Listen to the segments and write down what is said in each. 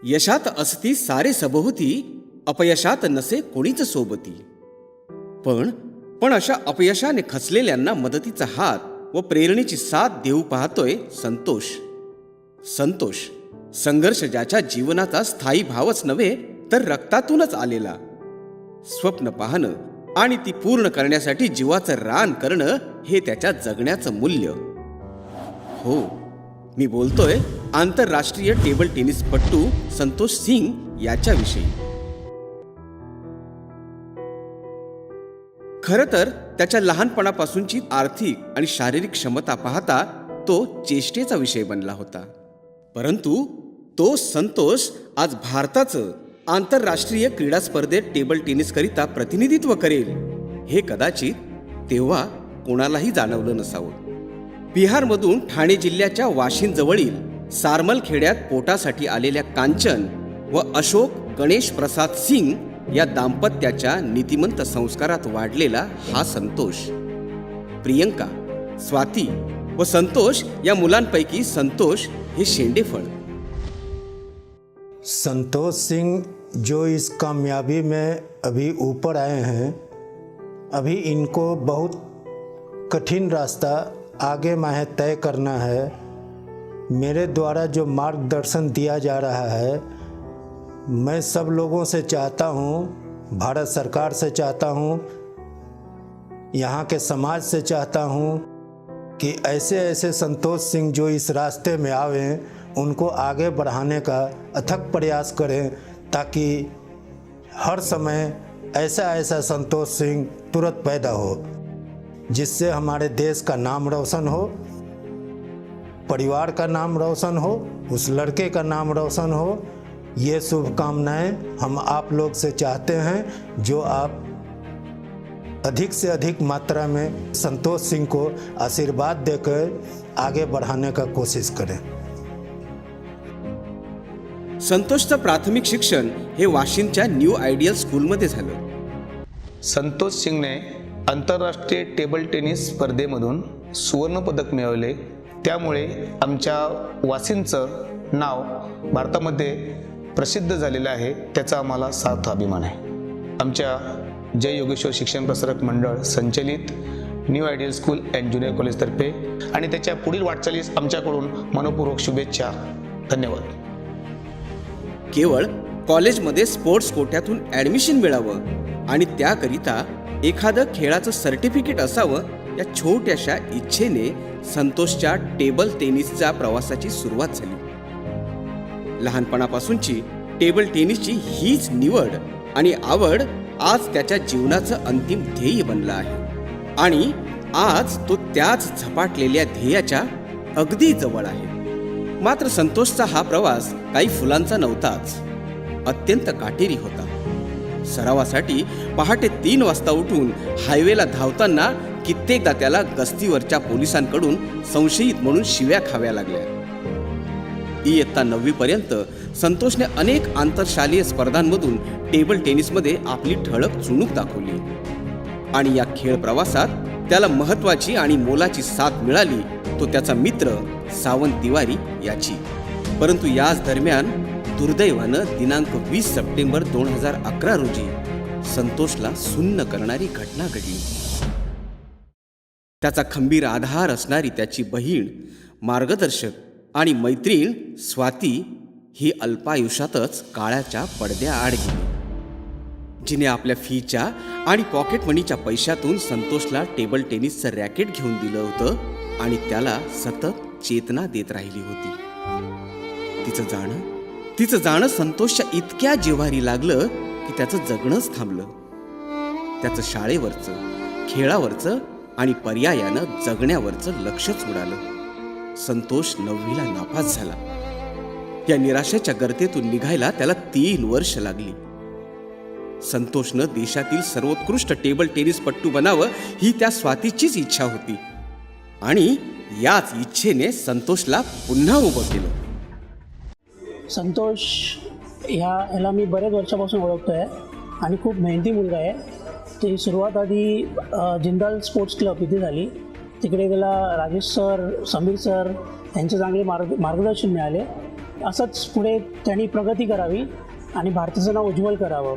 यशात असती सारे सभोवती, अपयशात नसे कोणीच सोबती. पण अशा अपयशाने खचलेल्यांना मदतीचा हात व प्रेरणेची साथ देऊ पाहतोय संतोष. संघर्ष ज्याच्या जीवनाचा स्थायी भावच नव्हे तर रक्तातूनच आलेला. स्वप्न पाहणं आणि ती पूर्ण करण्यासाठी जीवाचं रान करणं हे त्याच्या जगण्याचं मूल्य. हो, मी बोलतोय आंतरराष्ट्रीय टेबल टेनिसपटू संतोष सिंग याच्याविषयी. खरं तर त्याच्या लहानपणापासूनची आर्थिक आणि शारीरिक क्षमता पाहता तो चेष्टेचा विषय बनला होता. परंतु तो संतोष आज भारताचं आंतरराष्ट्रीय क्रीडा स्पर्धेत टेबल टेनिसकरिता प्रतिनिधित्व करेल हे कदाचित तेव्हा कोणालाही जाणवलं नसावं. बिहारमधून ठाणे जिल्ह्याच्या वाशिम जवळील सारमल खेड्यात पोटासाठी आलेल्या कांचन व अशोक गणेश प्रसाद सिंग या दाम्पत्याच्या नीतिमंत संस्कारात वाढलेला हा संतोष. प्रियंका, स्वाती व संतोष या मुलांपैकी संतोष हे शेंडेफळ. संतोष सिंह जो इस कामयाबी में अभी ऊपर आए हैं, अभी इनको बहुत कठिन रास्ता आगे माहे तय करना है. मेरे द्वारा जो मार्गदर्शन दिया जा रहा है, मैं सब लोगों से चाहता हूँ, भारत सरकार से चाहता हूँ, यहाँ के समाज से चाहता हूँ कि ऐसे ऐसे संतोष सिंह जो इस रास्ते में आवें उनको आगे बढ़ाने का अथक प्रयास करें, ताकि हर समय ऐसा ऐसा संतोष सिंह तुरंत पैदा हो जिससे हमारे देश का नाम रोशन हो, परिवार का नाम रोशन हो, उस लड़के का नाम रोशन हो. ये शुभकामनाएं हम आप लोग से चाहते हैं, जो आप अधिक से अधिक मात्रा में संतोष सिंह को आशीर्वाद देकर आगे बढ़ाने का कोशिश करें. संतोषचं प्राथमिक शिक्षण हे वाशिमच्या न्यू आयडियल स्कूलमध्ये झालं. संतोष सिंगने आंतरराष्ट्रीय टेबल टेनिस स्पर्धेमधून सुवर्णपदक मिळवले. त्यामुळे आमच्या वाशिमचं नाव भारतामध्ये प्रसिद्ध झालेलं आहे. त्याचा आम्हाला सार्थ अभिमान आहे. आमच्या जय योगेश्वर शिक्षण प्रसारक मंडळ संचलित new ideal school and junior कॉलेजतर्फे आणि त्याच्या पुढील वाटचालीस आमच्याकडून मनपूर्वक शुभेच्छा. धन्यवाद. केवळ कॉलेजमध्ये स्पोर्ट्स कोट्यातून ॲडमिशन मिळावं आणि त्याकरिता एखादं खेळाचं सर्टिफिकेट असावं या छोट्याशा इच्छेने संतोषच्या टेबल टेनिसच्या प्रवासाची सुरुवात झाली. लहानपणापासूनची टेबल टेनिसची हीच निवड आणि आवड आज त्याच्या जीवनाचं अंतिम ध्येय बनलं आहे आणि आज तो त्याच झपाटलेल्या ध्येयाच्या अगदी जवळ आहे. मात्र संतोषचा हा प्रवास काही फुलांचा नव्हताच. अत्यंत काटेरी होता. सरावासाठी पहाटे 3 वाजता उठून हायवेला धावताना कित्येकदा त्याला गस्तीवरच्या पोलिसांकडून संशयित म्हणून शिव्या खाव्या लागल्या. इयत्ता 9वी पर्यंत संतोषने अनेक आंतरशालेय स्पर्धांमधून टेबल टेनिसमध्ये आपली ठळक चुणूक दाखवली आणि या खेळ प्रवासात त्याला महत्त्वाची आणि मोलाची साथ मिळाली तो त्याचा मित्र सावंत तिवारी याची. परंतु याच दरम्यान दुर्दैवानं दिनांक 20 सप्टेंबर 2011 रोजी संतोषला सुन्न करणारी घटना घडली. त्याचा खंबीर आधार असणारी त्याची बहीण, मार्गदर्शक आणि मैत्रीण स्वाती ही अल्पायुष्यातच काळाच्या पडद्याआड गेली. जिने आपल्या फीच्या आणि पॉकेट मनीच्या पैशातून संतोषला टेबल टेनिसचं रॅकेट घेऊन दिलं होतं आणि त्याला सतत चेतना देत राहिली होती. तिचं जाणं संतोषच्या इतक्या जिव्हारी लागलं की त्याचं जगणंच थांबलं. त्याचं शाळेवरचं, खेळावरचं आणि पर्यायानं जगण्यावरचं लक्षच उडालं. संतोष 9वीला नापास झाला. या निराशेच्या गर्तेतून निघायला त्याला 3 वर्ष लागली. संतोषनं देशातील सर्वोत्कृष्ट टेबल टेनिसपटू बनावं ही त्या स्वातीचीच इच्छा होती आणि याच इच्छेने पुन्हा उभं केलं. संतोष ह्याला मी बरेच वर्षापासून ओळखतो आहे आणि खूप मेहनती मुलगा आहे. ती सुरुवात आधी जिंदाल स्पोर्ट्स क्लब इथे झाली. तिकडे त्याला राजेश सर, समीर सर यांचे चांगले मार्गदर्शन मिळाले असंच पुढे त्यांनी प्रगती करावी आणि भारताचं नाव उज्ज्वल करावं.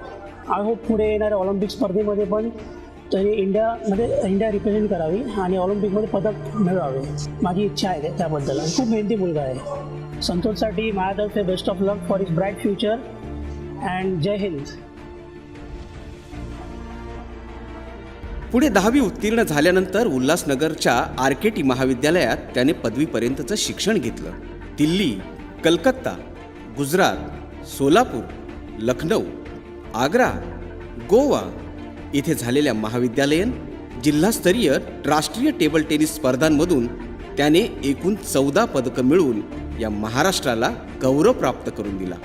आय होप पुढे येणाऱ्या ऑलिम्पिक स्पर्धेमध्ये पण त्यांनी इंडिया रिप्रेझेंट करावी आणि ऑलिम्पिकमध्ये पदक मिळवावे. माझी इच्छा आहे त्याबद्दल. आणि खूप मेहनती मुलगा आहे. संतोषसाठी माझ्यातर्फे best of luck for his bright future and Jai Hind. पुढे 10वी उत्तीर्ण झाल्यानंतर उल्हासनगरच्या RKT महाविद्यालयात त्याने पदवीपर्यंतचं शिक्षण घेतलं. दिल्ली, कलकत्ता, गुजरात, सोलापूर, लखनौ, आग्रा, गोवा इथे झालेल्या महाविद्यालयीन, जिल्हास्तरीय, राष्ट्रीय टेबल टेनिस स्पर्धांमधून त्याने एकूण 14 पदकं मिळवून या महाराष्ट्राला गौरव प्राप्त करून दिला.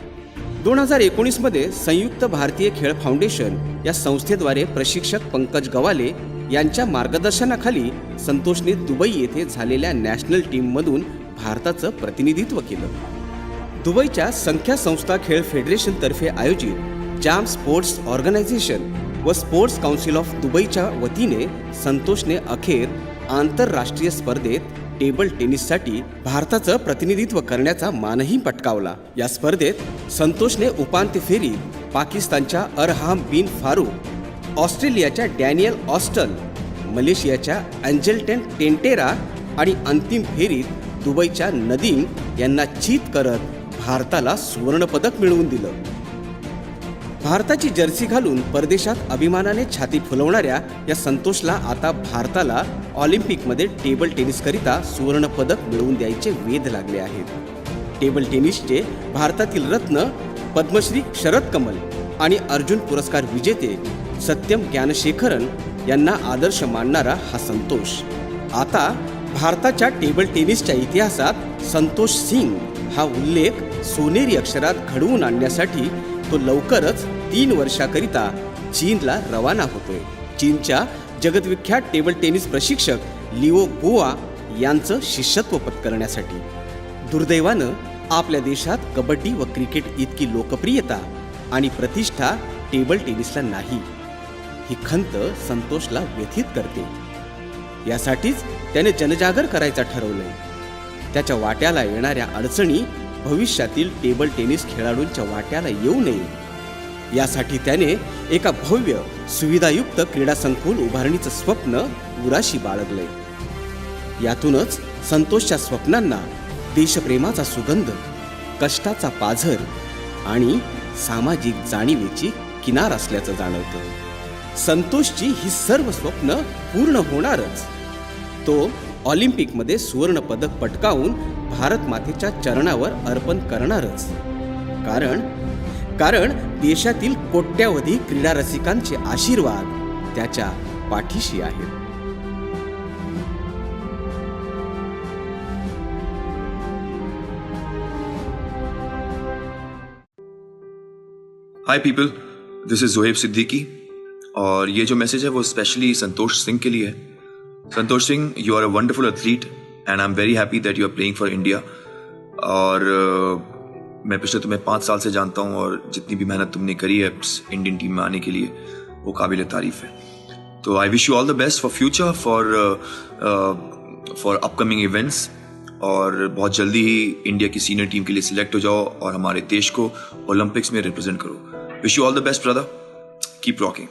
2019मध्ये संयुक्त भारतीय खेळ फाउंडेशन या संस्थेद्वारे प्रशिक्षक पंकज गवाले यांच्या मार्गदर्शनाखाली संतोषने दुबई येथे झालेल्या नॅशनल टीममधून भारताचं प्रतिनिधित्व केलं. दुबईच्या संख्या संस्था खेळ फेडरेशनतर्फे आयोजित जाम स्पोर्ट्स ऑर्गनायझेशन व स्पोर्ट्स काउन्सिल ऑफ दुबईच्या वतीने संतोषने अखेर आंतरराष्ट्रीय स्पर्धेत टेबल टेनिससाठी भारताचं प्रतिनिधित्व करण्याचा मानही पटकावला. या स्पर्धेत संतोषने उपांत्य फेरीत पाकिस्तानच्या अरहाम बिन फारूक, ऑस्ट्रेलियाच्या डॅनियल ऑस्टन, मलेशियाच्या अँजेल्टन टेंटेरा आणि अंतिम फेरीत दुबईच्या नदीम यांना चीत करत भारताला सुवर्णपदक मिळवून दिलं. भारताची जर्सी घालून परदेशात अभिमानाने छाती फुलवणाऱ्या या संतोषला आता भारताला ऑलिम्पिकमध्ये टेबल टेनिसकरिता सुवर्णपदक मिळवून द्यायचे वेध लागले आहेत. टेबल टेनिसचे भारतातील रत्न पद्मश्री शरद कमल आणि अर्जुन पुरस्कार विजेते सत्यम ज्ञानशेखरन यांना आदर्श मानणारा हा संतोष आता भारताच्या टेबल टेनिसच्या इतिहासात संतोष सिंग हा उल्लेख सोनेरी अक्षरात घडवून आणण्यासाठी तो लवकरच 3 वर्षाकरिता चीनला रवाना होतोय. चीनच्या जगदविख्यात टेबल टेनिस प्रशिक्षक लिओ गुआ यांचं शिष्यत्व पत्करण्यासाठी. दुर्दैवानं आपल्या देशात कबड्डी व क्रिकेट इतकी लोकप्रियता आणि प्रतिष्ठा टेबल टेनिसला नाही. ही खंत संतोषला व्यथित करते. यासाठीच त्याने जनजागर करायचा ठरवलंय. त्याच्या वाट्याला येणाऱ्या अडचणी भविष्यातील टेबल टेनिस खेळाडूंच्या वाट्याला येऊ नये यासाठी त्याने एका भव्य सुविधायुक्त क्रीडा संकुल उभारणीचं स्वप्न उराशी बाळगलंय. यातूनच संतोषच्या स्वप्नांना देशप्रेमाचा सुगंध, कष्टाचा पाझर आणि सामाजिक जाणीवेची किनार असल्याचं जाणवतं. संतोषची ही सर्व स्वप्न पूर्ण होणारच. तो ऑलिम्पिकमध्ये सुवर्ण पदक पटकावून भारत मातेच्या चरणावर अर्पण करणारच. कारण देशातील कोट्यावधी क्रीडा रसिकांचे आशीर्वाद त्याच्या पाठीशी आहेत. Hi people, this is Zoheb Siddiqui और ये जो मैसेज है वो स्पेशली संतोष सिंह के लिए है. Santosh Singh, you are a wonderful athlete and I am very happy that you are playing for India. और मैं पिछले तुम्हें 5 साल से जानता हूँ और जितनी भी मेहनत तुमने करी है इंडियन टीम में आने के लिए वो काबिल तारीफ है. तो I wish you all the best for future, for upcoming events. और बहुत जल्दी ही इंडिया की सीनियर टीम के लिए सिलेक्ट हो जाओ और हमारे देश को ओलंपिक्स में रिप्रेजेंट करो. Wish you all the best brother, keep rocking.